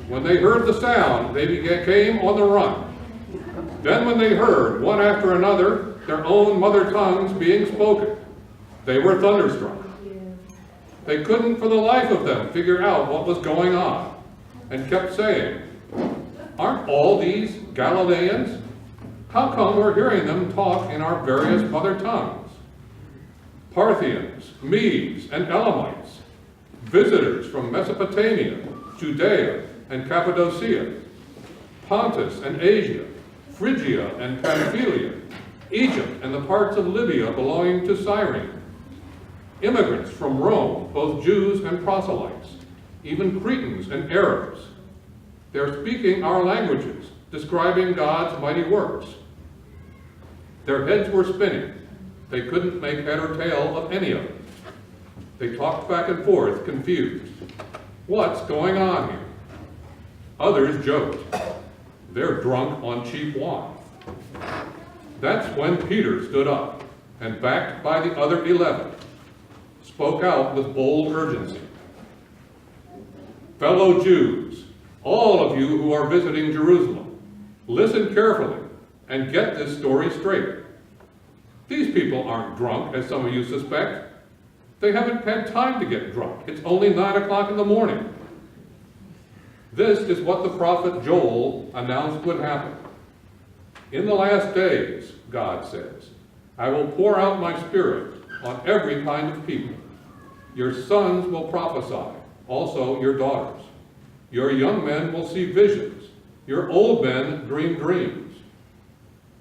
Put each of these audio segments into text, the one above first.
When they heard the sound, they came on the run. Then when they heard, one after another, their own mother tongues being spoken, they were thunderstruck. They couldn't for the life of them figure out what was going on, and kept saying, "Aren't all these Galileans? How come we're hearing them talk in our various mother tongues? Parthians, Medes, and Elamites, visitors from Mesopotamia, Judea, and Cappadocia, Pontus and Asia, Phrygia and Pamphylia, Egypt and the parts of Libya belonging to Cyrene, immigrants from Rome, both Jews and proselytes, even Cretans and Arabs. They're speaking our languages, describing God's mighty works." Their heads were spinning. They couldn't make head or tail of any of it. They talked back and forth, confused. What's going on here? Others joked. They're drunk on cheap wine. That's when Peter stood up and, backed by the other 11, spoke out with bold urgency. "Fellow Jews, all of you who are visiting Jerusalem, listen carefully and get this story straight. These people aren't drunk, as some of you suspect. They haven't had time to get drunk. It's only 9 o'clock in the morning. This is what the prophet Joel announced would happen. In the last days, God says, I will pour out my spirit on every kind of people. Your sons will prophesy, also your daughters. Your young men will see visions. Your old men dream dreams.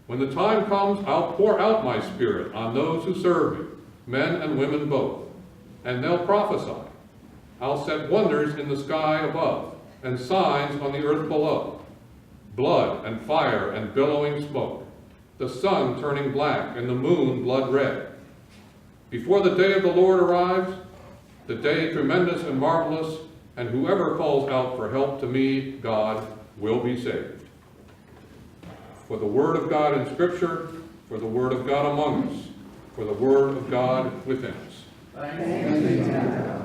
When the time comes, I'll pour out my spirit on those who serve me, men and women both, and they'll prophesy. I'll set wonders in the sky above and signs on the earth below, blood and fire and billowing smoke, the sun turning black and the moon blood red. Before the day of the Lord arrives, the day tremendous and marvelous, and whoever calls out for help to me, God, will be saved." For the word of God in Scripture, for the word of God among us, for the word of God within us. Thanks be to God.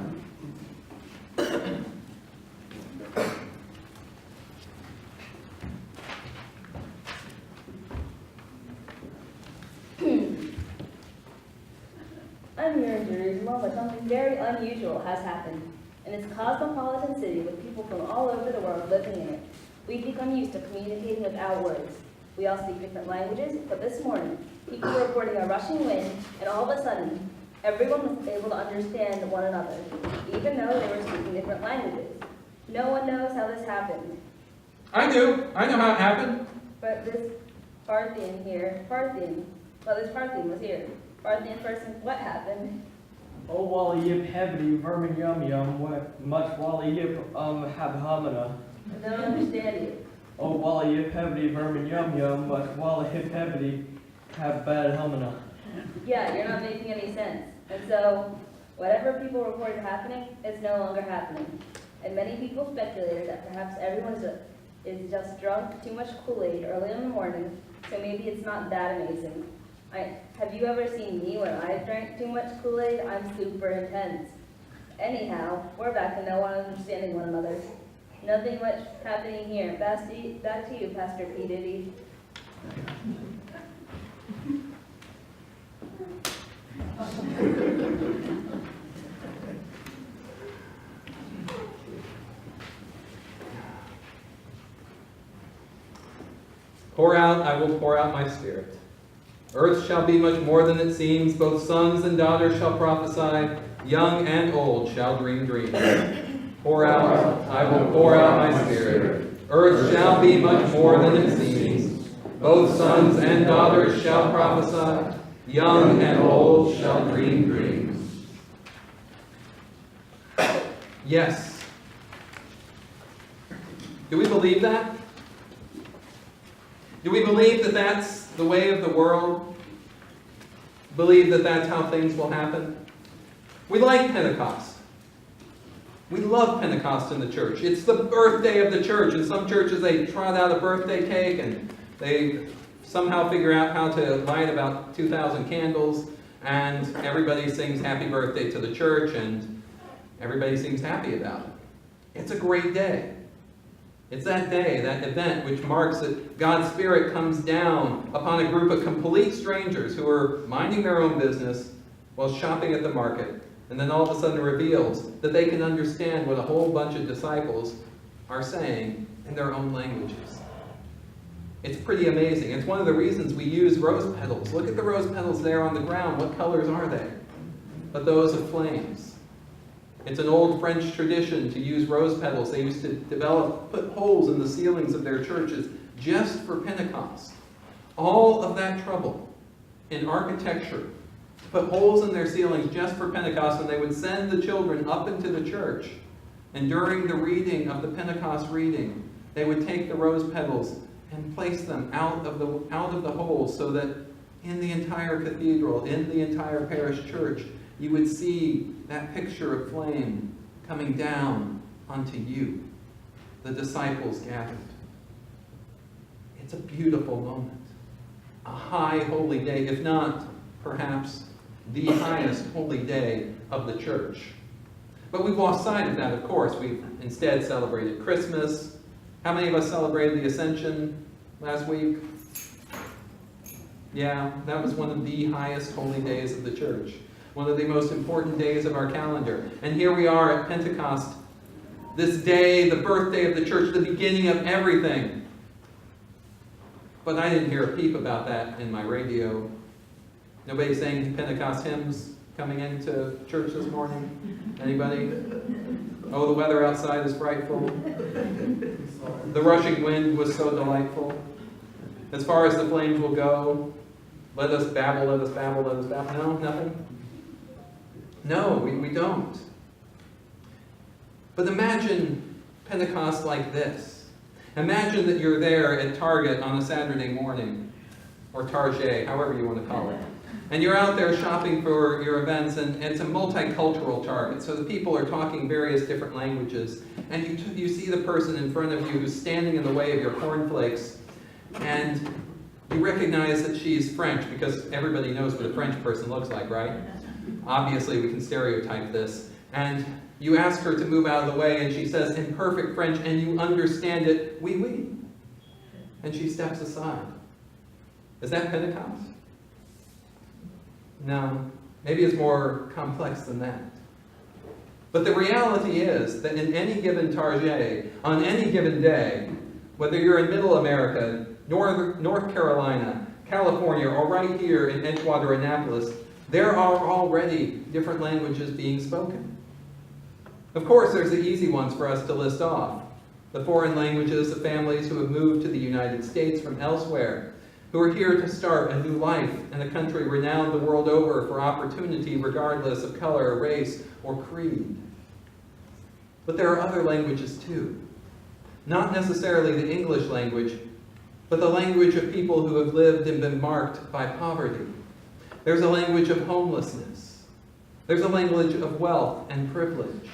I'm here in Jerusalem, but something very unusual has happened. In this cosmopolitan city with people from all over the world living in it, we've become used to communicating without words. We all speak different languages, but this morning, people were reporting a rushing wind, and all of a sudden, everyone was able to understand one another, even though they were speaking different languages. No one knows how this happened. I do. I know how it happened. But this Parthian was here. Parthian person, what happened? Oh, wally yip heavy, vermin yum yum, what much wally yip have hamina. I don't understand you. Oh, wally yip heavy, vermin yum yum, much wally hip heavy have bad hamina. Yeah, you're not making any sense. And so, whatever people reported happening is no longer happening. And many people speculated that perhaps everyone is just drunk too much Kool-Aid early in the morning, so maybe it's not that amazing. Have you ever seen me when I drank too much Kool-Aid? I'm super intense. Anyhow, we're back to no one understanding one another. Nothing much happening here. Back to you, Pastor P. Diddy. Pour out, I will pour out my spirit. Earth shall be much more than it seems. Both sons and daughters shall prophesy. Young and old shall dream dreams. Pour out, I will pour out my spirit. Earth shall be much more than it seems. Both sons and daughters shall prophesy. Young and old shall dream dreams. Yes. Do we believe that? Do we believe that that's the way of the world? Believe that that's how things will happen? We like Pentecost. We love Pentecost in the church. It's the birthday of the church. In some churches, they trot out a birthday cake and they somehow figure out how to light about 2,000 candles, and everybody sings happy birthday to the church, and everybody seems happy about it. It's a great day. It's that day, that event, which marks that God's Spirit comes down upon a group of complete strangers who are minding their own business while shopping at the market, and then all of a sudden reveals that they can understand what a whole bunch of disciples are saying in their own languages. It's pretty amazing. It's one of the reasons we use rose petals. Look at the rose petals there on the ground. What colors are they? But those of flames. It's an old French tradition to use rose petals. They used to put holes in the ceilings of their churches just for Pentecost. All of that trouble in architecture, to put holes in their ceilings just for Pentecost, and they would send the children up into the church. And during the reading of the Pentecost reading, they would take the rose petals and place them out of the holes, so that in the entire cathedral, in the entire parish church, you would see that picture of flame coming down onto you, the disciples gathered. It's a beautiful moment, a high holy day, if not perhaps the highest holy day of the church. But we've lost sight of that, of course. We've instead celebrated Christmas. How many of us celebrated the Ascension last week? Yeah, that was one of the highest holy days of the church. One of the most important days of our calendar. And here we are at Pentecost, this day, the birthday of the church, the beginning of everything. But I didn't hear a peep about that in my radio. Nobody sang Pentecost hymns coming into church this morning? Anybody? Oh, the weather outside is frightful. The rushing wind was so delightful. As far as the flames will go, let us babble, let us babble, let us babble. No, nothing? No, we don't. But imagine Pentecost like this. Imagine that you're there at Target on a Saturday morning, or Target, however you want to call it. And you're out there shopping for your events, and it's a multicultural Target, so the people are talking various different languages. And you see the person in front of you who's standing in the way of your cornflakes, and you recognize that she's French, because everybody knows what a French person looks like, right? Obviously, we can stereotype this. And you ask her to move out of the way, and she says in perfect French, and you understand it, oui, oui. And she steps aside. Is that Pentecost? No, maybe it's more complex than that. But the reality is that in any given Target, on any given day, whether you're in Middle America, North Carolina, California, or right here in Edgewater, Annapolis, there are already different languages being spoken. Of course, there's the easy ones for us to list off. The foreign languages of families who have moved to the United States from elsewhere, who are here to start a new life in a country renowned the world over for opportunity regardless of color, race, or creed. But there are other languages too. Not necessarily the English language, but the language of people who have lived and been marked by poverty. There's a language of homelessness. There's a language of wealth and privilege.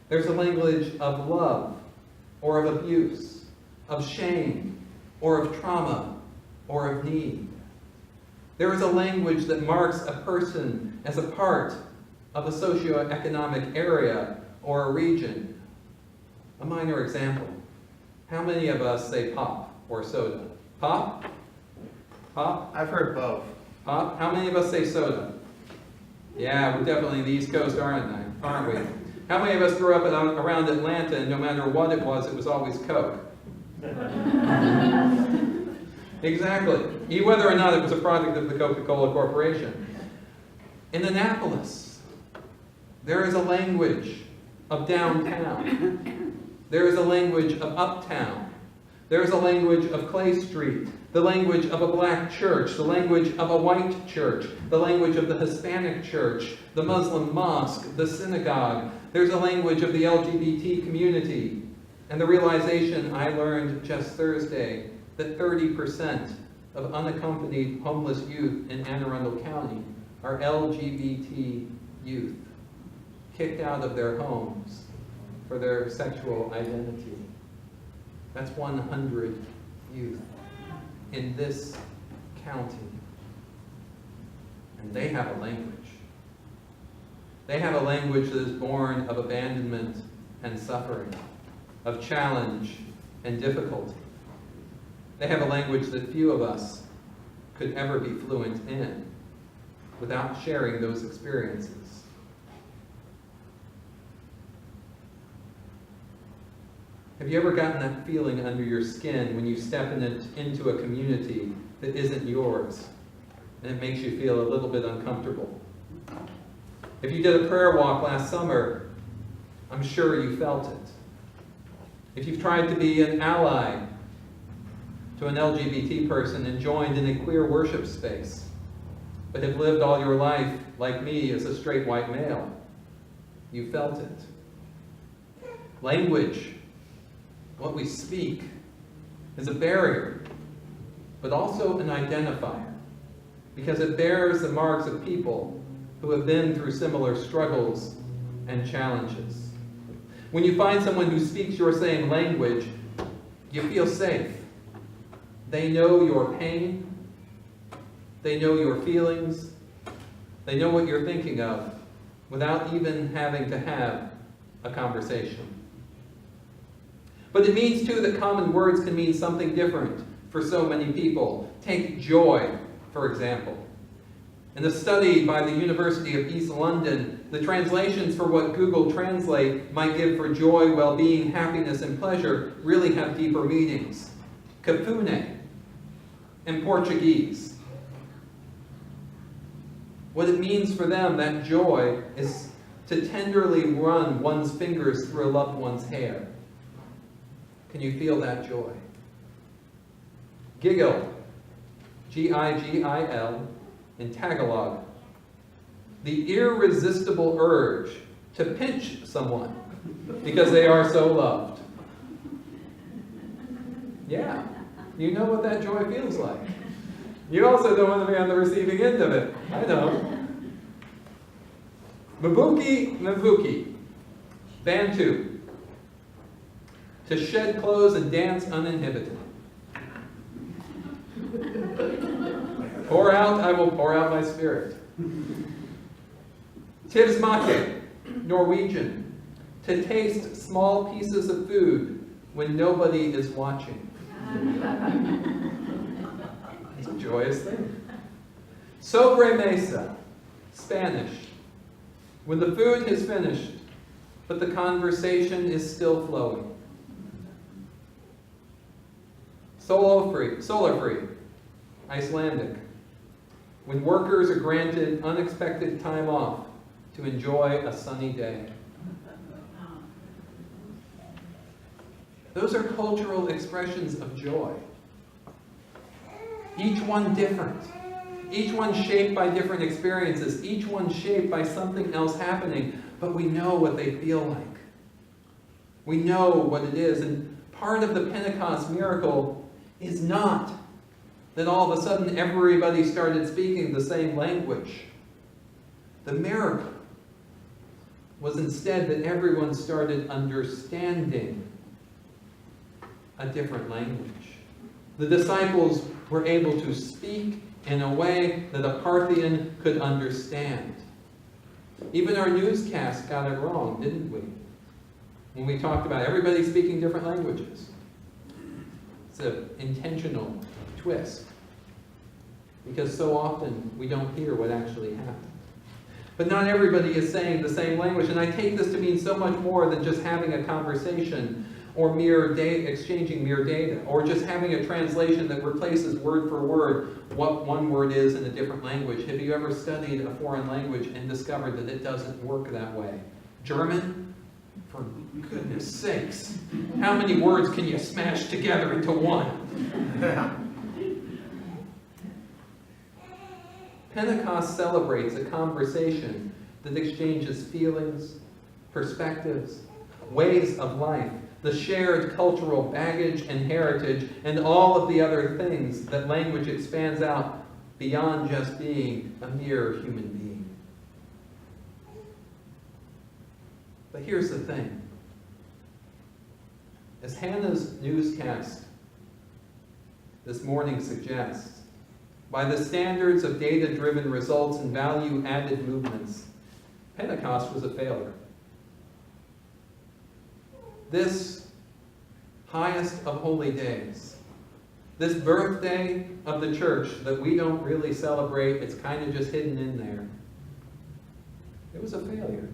There's a language of love or of abuse, of shame or of trauma or of need. There is a language that marks a person as a part of a socioeconomic area or a region. A minor example. How many of us say pop or soda? Pop? Pop? I've heard both. Pop? How many of us say soda? Yeah, we're definitely the East Coast, aren't we? How many of us grew up around Atlanta, and no matter what it was always Coke? Exactly. Whether or not it was a product of the Coca-Cola Corporation. In Annapolis, there is a language of downtown. There is a language of uptown. There is a language of Clay Street, the language of a black church, the language of a white church, the language of the Hispanic church, the Muslim mosque, the synagogue. There's a language of the LGBT community. And the realization I learned just Thursday that 30% of unaccompanied homeless youth in Anne Arundel County are LGBT youth, kicked out of their homes for their sexual identity. That's 100 youth in this county. And they have a language. They have a language that is born of abandonment and suffering, of challenge and difficulty. They have a language that few of us could ever be fluent in without sharing those experiences. Have you ever gotten that feeling under your skin when you step into a community that isn't yours, and it makes you feel a little bit uncomfortable? If you did a prayer walk last summer, I'm sure you felt it. If you've tried to be an ally to an LGBT person and joined in a queer worship space, but have lived all your life, like me, as a straight white male, you felt it. Language, what we speak, is a barrier, but also an identifier, because it bears the marks of people who have been through similar struggles and challenges. When you find someone who speaks your same language, you feel safe. They know your pain, they know your feelings, they know what you're thinking of, without even having to have a conversation. But it means, too, that common words can mean something different for so many people. Take joy, for example. In a study by the University of East London, the translations for what Google Translate might give for joy, well-being, happiness, and pleasure really have deeper meanings. Kapune in Portuguese. What it means for them, that joy, is to tenderly run one's fingers through a loved one's hair. Can you feel that joy? Giggle, Gigil, in Tagalog. The irresistible urge to pinch someone because they are so loved. Yeah, you know what that joy feels like. You also don't want to be on the receiving end of it. I know. Mvuki, Bantu. To shed clothes and dance uninhibited. Pour out, I will pour out my spirit. Tivsmake, Norwegian. To taste small pieces of food when nobody is watching. It's a joyous thing. Sobremesa, Spanish. When the food is finished, but the conversation is still flowing. Solar free, Icelandic. When workers are granted unexpected time off to enjoy a sunny day. Those are cultural expressions of joy. Each one different. Each one shaped by different experiences. Each one shaped by something else happening. But we know what they feel like. We know what it is. And part of the Pentecost miracle is not that all of a sudden everybody started speaking the same language. The miracle was instead that everyone started understanding a different language. The disciples were able to speak in a way that a Parthian could understand. Even our newscast got it wrong, didn't we? When we talked about everybody speaking different languages. It's an intentional twist. Because so often we don't hear what actually happened. But not everybody is saying the same language. And I take this to mean so much more than just having a conversation or exchanging mere data, or just having a translation that replaces word for word what one word is in a different language. Have you ever studied a foreign language and discovered that it doesn't work that way? German? For goodness sakes. How many words can you smash together into one? Pentecost celebrates a conversation that exchanges feelings, perspectives, ways of life, the shared cultural baggage and heritage, and all of the other things that language expands out beyond just being a mere human being. But here's the thing. As Hannah's newscast this morning suggests, by the standards of data-driven results and value-added movements, Pentecost was a failure. This highest of holy days, this birthday of the church that we don't really celebrate, it's kind of just hidden in there, it was a failure.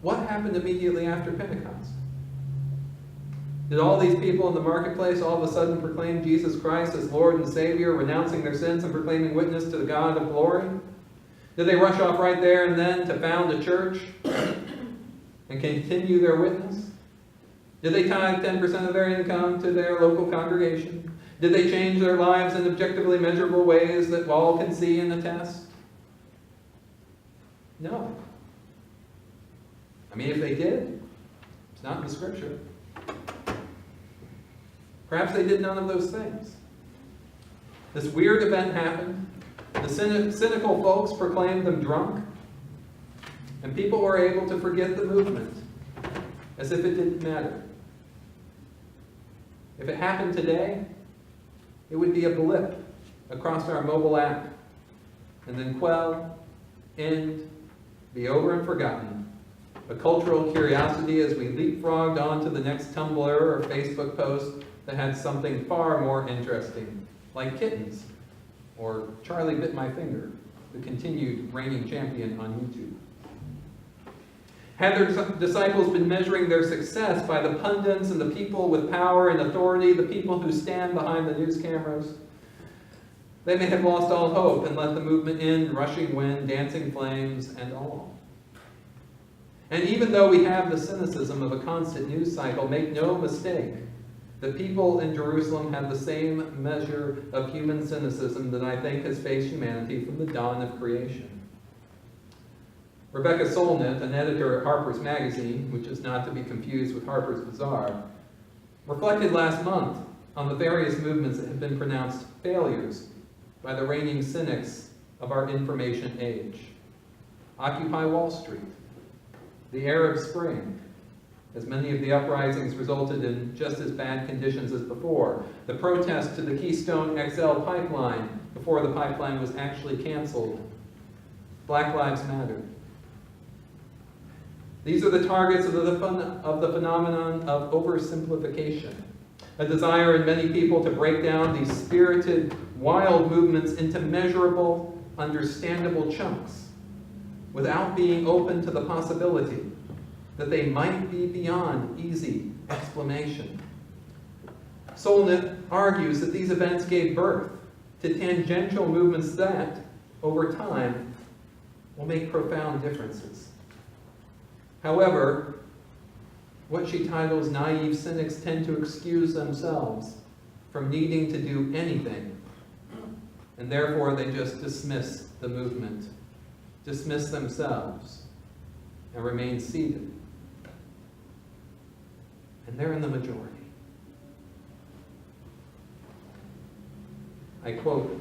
What happened immediately after Pentecost? Did all these people in the marketplace all of a sudden proclaim Jesus Christ as Lord and Savior, renouncing their sins and proclaiming witness to the God of glory? Did they rush off right there and then to found a church and continue their witness? Did they tithe 10% of their income to their local congregation? Did they change their lives in objectively measurable ways that all can see and attest? No. I mean, if they did, it's not in the scripture. Perhaps they did none of those things. This weird event happened. The cynical folks proclaimed them drunk. And people were able to forget the movement as if it didn't matter. If it happened today, it would be a blip across our mobile app, and then quell, end, be over and forgotten. A cultural curiosity as we leapfrogged on to the next Tumblr or Facebook post that had something far more interesting, like kittens, or Charlie Bit My Finger, the continued reigning champion on YouTube. Had their disciples been measuring their success by the pundits and the people with power and authority, the people who stand behind the news cameras, they may have lost all hope and let the movement end, rushing wind, dancing flames, and all. And even though we have the cynicism of a constant news cycle, make no mistake, the people in Jerusalem have the same measure of human cynicism that I think has faced humanity from the dawn of creation. Rebecca Solnit, an editor at Harper's Magazine, which is not to be confused with Harper's Bazaar, reflected last month on the various movements that have been pronounced failures by the reigning cynics of our information age. Occupy Wall Street, the Arab Spring, as many of the uprisings resulted in just as bad conditions as before, the protest to the Keystone XL pipeline before the pipeline was actually canceled, Black Lives Matter. These are the targets of the phenomenon of oversimplification, a desire in many people to break down these spirited, wild movements into measurable, understandable chunks, without being open to the possibility that they might be beyond easy explanation. Solnit argues that these events gave birth to tangential movements that, over time, will make profound differences. However, what she titles naive cynics tend to excuse themselves from needing to do anything, and therefore they just dismiss the movement, dismiss themselves, and remain seated. And they're in the majority. I quote,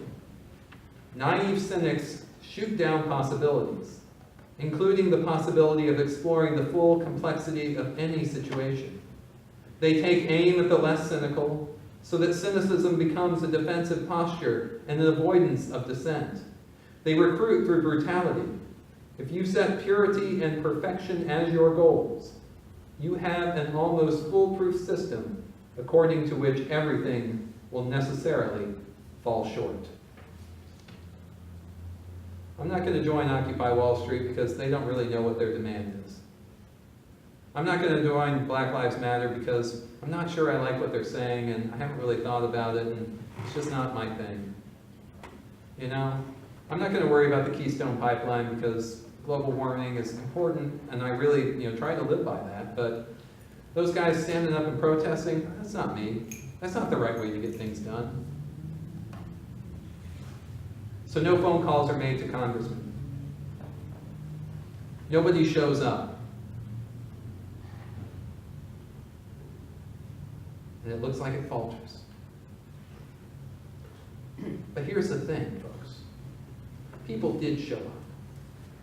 "Naive cynics shoot down possibilities, including the possibility of exploring the full complexity of any situation. They take aim at the less cynical, so that cynicism becomes a defensive posture and an avoidance of dissent. They recruit through brutality. If you set purity and perfection as your goals, you have an almost foolproof system according to which everything will necessarily fall short." I'm not going to join Occupy Wall Street because they don't really know what their demand is. I'm not going to join Black Lives Matter because I'm not sure I like what they're saying and I haven't really thought about it and it's just not my thing. You know, I'm not going to worry about the Keystone Pipeline because global warming is important and I really, try to live by that, but those guys standing up and protesting, that's not me. That's not the right way to get things done. So no phone calls are made to congressmen. Nobody shows up. And it looks like it falters. But here's the thing, folks. People did show up.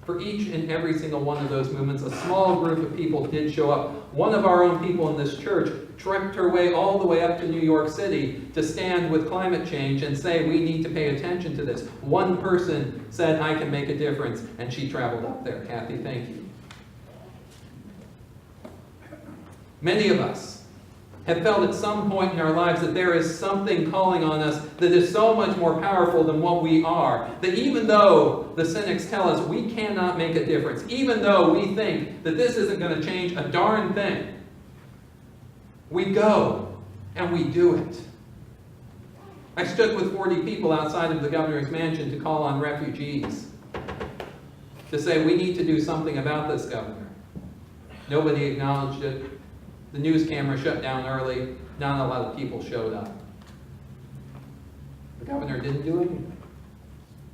For each and every single one of those movements, a small group of people did show up. One of our own people in this church trekked her way all the way up to New York City to stand with climate change and say we need to pay attention to this. One person said I can make a difference, and she traveled up there. Kathy, thank you. Many of us have felt at some point in our lives that there is something calling on us that is so much more powerful than what we are, that even though the cynics tell us we cannot make a difference, even though we think that this isn't going to change a darn thing, we go and we do it. I stood with 40 people outside of the governor's mansion to call on refugees, to say we need to do something about this, Governor. Nobody acknowledged it. The news camera shut down early. Not a lot of people showed up. The governor didn't do anything.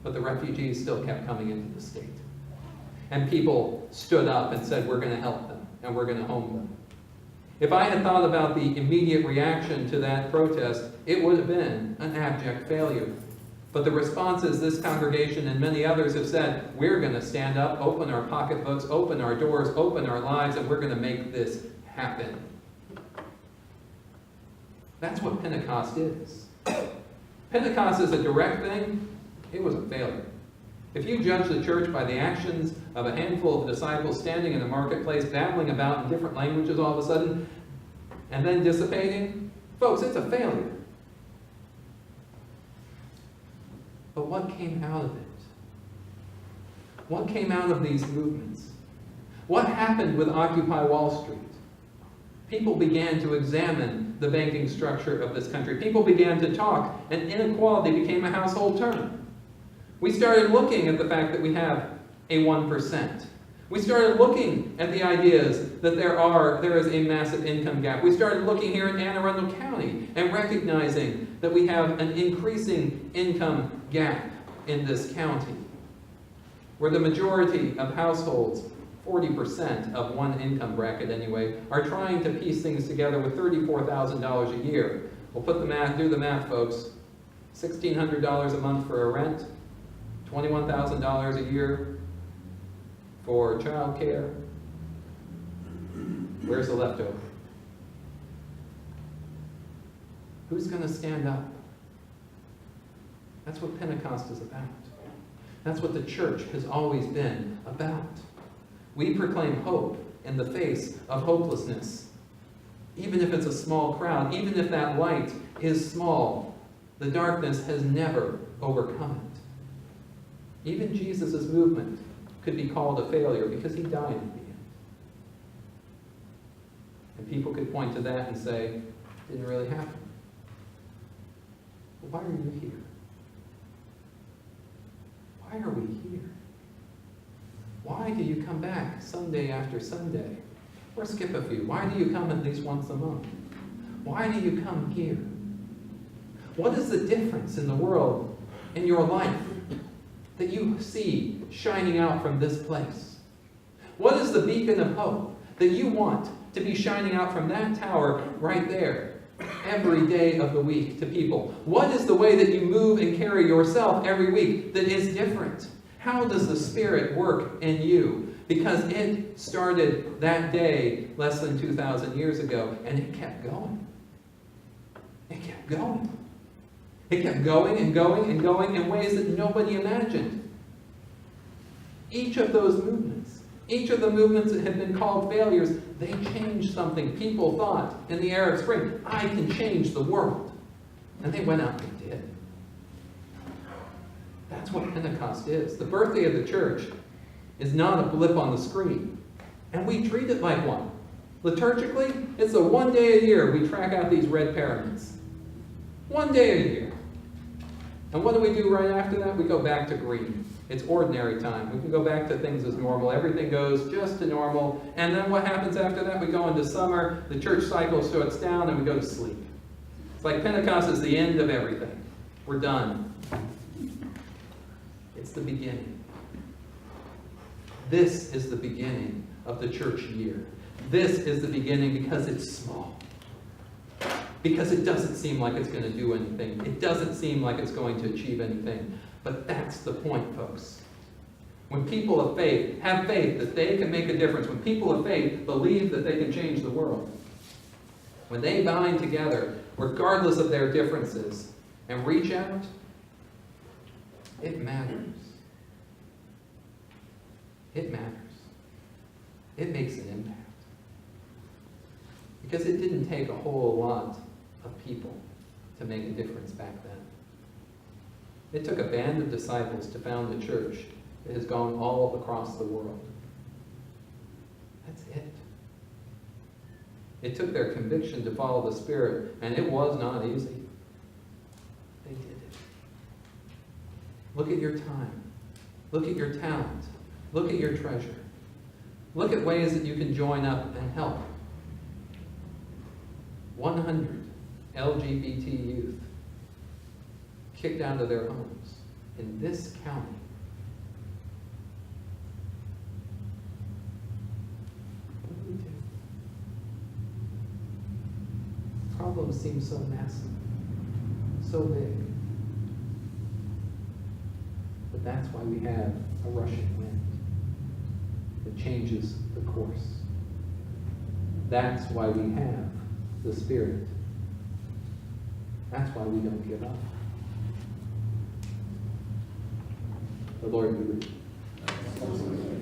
But the refugees still kept coming into the state. And people stood up and said, we're going to help them, and we're going to home them. If I had thought about the immediate reaction to that protest, it would have been an abject failure. But the responses this congregation and many others have said, we're going to stand up, open our pocketbooks, open our doors, open our lives, and we're going to make this happen. That's what Pentecost is. Pentecost is a direct thing. It was a failure. If you judge the church by the actions of a handful of disciples standing in the marketplace, babbling about in different languages all of a sudden, and then dissipating, folks, it's a failure. But what came out of it? What came out of these movements? What happened with Occupy Wall Street? People began to examine the banking structure of this country. People began to talk, and inequality became a household term. We started looking at the fact that we have a 1%. We started looking at the ideas that there is a massive income gap. We started looking here in Anne Arundel County and recognizing that we have an increasing income gap in this county, where the majority of households, 40% of one income bracket anyway, are trying to piece things together with $34,000 a year. We'll do the math, folks. $1,600 a month for a rent, $21,000 a year for child care. Where's the leftover? Who's going to stand up? That's what Pentecost is about. That's what the church has always been about. We proclaim hope in the face of hopelessness. Even if it's a small crowd, even if that light is small, the darkness has never overcome it. Even Jesus' movement could be called a failure because he died at the end. And people could point to that and say, it didn't really happen. But why are you here? Why are we here? Why do you come back Sunday after Sunday? Or skip a few? Why do you come at least once a month? Why do you come here? What is the difference in the world, in your life, that you see shining out from this place? What is the beacon of hope that you want to be shining out from that tower right there every day of the week to people? What is the way that you move and carry yourself every week that is different? How does the Spirit work in you? Because it started that day less than 2,000 years ago, and it kept going. It kept going. It kept going and going and going in ways that nobody imagined. Each of those movements, each of the movements that had been called failures, they changed something. People thought in the Arab Spring, I can change the world. And they went out and did. That's what Pentecost is. The birthday of the church is not a blip on the screen. And we treat it like one. Liturgically, it's the one day a year we track out these red pyramids. One day a year. And what do we do right after that? We go back to green. It's ordinary time. We can go back to things as normal. Everything goes just to normal. And then what happens after that? We go into summer, the church cycle shuts down, and we go to sleep. It's like Pentecost is the end of everything. We're done. It's the beginning. This is the beginning of the church year. This is the beginning because it's small. Because it doesn't seem like it's going to do anything. It doesn't seem like it's going to achieve anything. But that's the point, folks. When people of faith have faith that they can make a difference, when people of faith believe that they can change the world, when they bind together, regardless of their differences, and reach out, it matters. It matters. It makes an impact. Because it didn't take a whole lot of people to make a difference back then. It took a band of disciples to found a church that has gone all across the world. That's it. It took their conviction to follow the Spirit, and it was not easy. They did it. Look at your time. Look at your talent. Look at your treasure. Look at ways that you can join up and help. 100 LGBT youth kicked out of their homes in this county. What do we do? Problems seem so massive, so big. But that's why we have a rushing wind that changes the course. That's why we have the Spirit. That's why we don't give up. The Lord be with you.